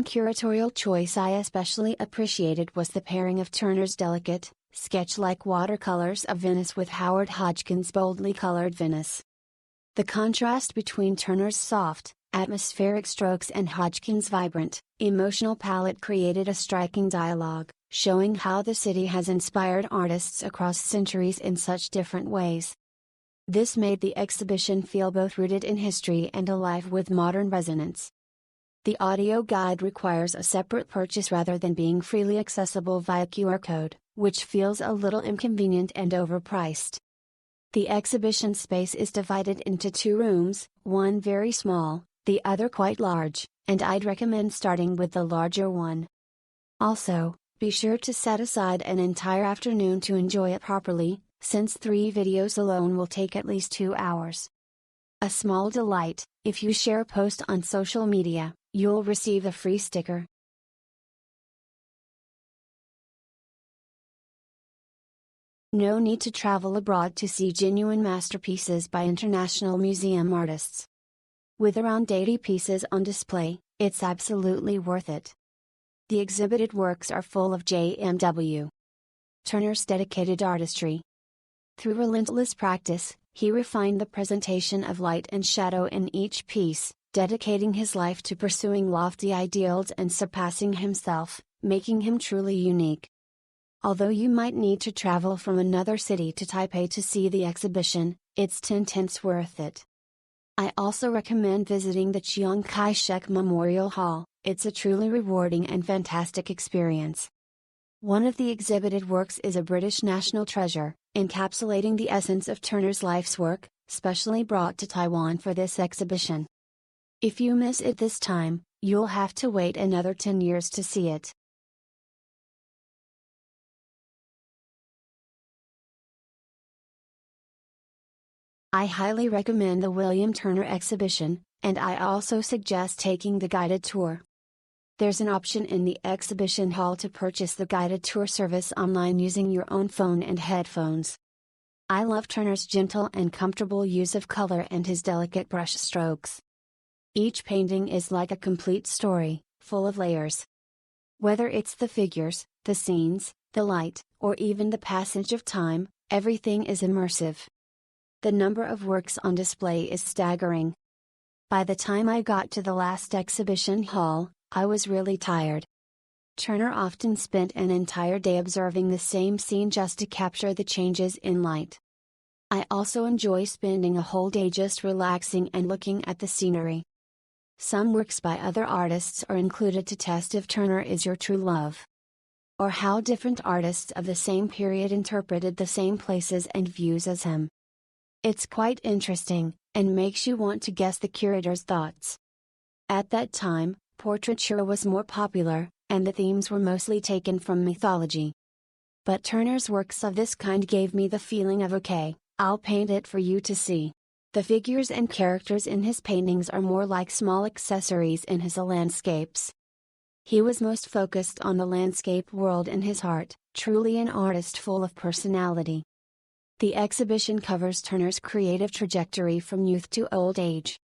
curatorial choice I especially appreciated was the pairing of Turner's delicate, sketch-like watercolors of Venice with Howard Hodgkin's boldly colored Venice. The contrast between Turner's soft, atmospheric strokes and Hodgkin's vibrant, emotional palette created a striking dialogue, showing how the city has inspired artists across centuries in such different ways. This made the exhibition feel both rooted in history and alive with modern resonance. The audio guide requires a separate purchase rather than being freely accessible via QR code, which feels a little inconvenient and overpriced. The exhibition space is divided into 2 rooms, one very small, the other quite large, and I'd recommend starting with the larger one. Also, be sure to set aside an entire afternoon to enjoy it properly, since 3 videos alone will take at least 2 hours. A small delight: if you share a post on social media, you'll receive a free sticker. No need to travel abroad to see genuine masterpieces by international museum artists. With around 80 pieces on display, it's absolutely worth it. The exhibited works are full of J.M.W. Turner's dedicated artistry. Through relentless practice, he refined the presentation of light and shadow in each piece, dedicating his life to pursuing lofty ideals and surpassing himself, making him truly unique. Although you might need to travel from another city to Taipei to see the exhibition, it's 10 times worth it. I also recommend visiting the Chiang Kai-shek Memorial Hall. It's a truly rewarding and fantastic experience. One of the exhibited works is a British national treasure, encapsulating the essence of Turner's life's work, specially brought to Taiwan for this exhibition. If you miss it this time, you'll have to wait another 10 years to see it. I highly recommend the William Turner exhibition, and I also suggest taking the guided tour. There's an option in the exhibition hall to purchase the guided tour service online using your own phone and headphones. I love Turner's gentle and comfortable use of color and his delicate brush strokes. Each painting is like a complete story, full of layers. Whether it's the figures, the scenes, the light, or even the passage of time, everything is immersive. The number of works on display is staggering. By the time I got to the last exhibition hall, I was really tired. Turner often spent an entire day observing the same scene just to capture the changes in light. I also enjoy spending a whole day just relaxing and looking at the scenery. Some works by other artists are included to test if Turner is your true love, or how different artists of the same period interpreted the same places and views as him. It's quite interesting, and makes you want to guess the curator's thoughts. At that time, portraiture was more popular, and the themes were mostly taken from mythology. But Turner's works of this kind gave me the feeling of okay, I'll paint it for you to see. The figures and characters in his paintings are more like small accessories in his landscapes. He was most focused on the landscape world in his heart, truly an artist full of personality. The exhibition covers Turner's creative trajectory from youth to old age.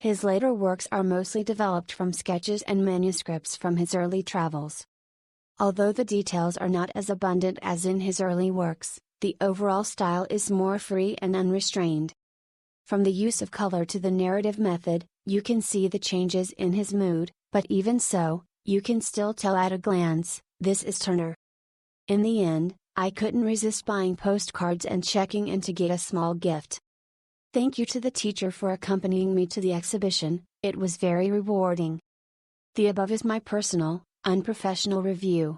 His later works are mostly developed from sketches and manuscripts from his early travels. Although the details are not as abundant as in his early works, the overall style is more free and unrestrained. From the use of color to the narrative method, you can see the changes in his mood, but even so, you can still tell at a glance, this is Turner. In the end, I couldn't resist buying postcards and checking in to get a small gift. Thank you to the teacher for accompanying me to the exhibition, it was very rewarding. The above is my personal, unprofessional review.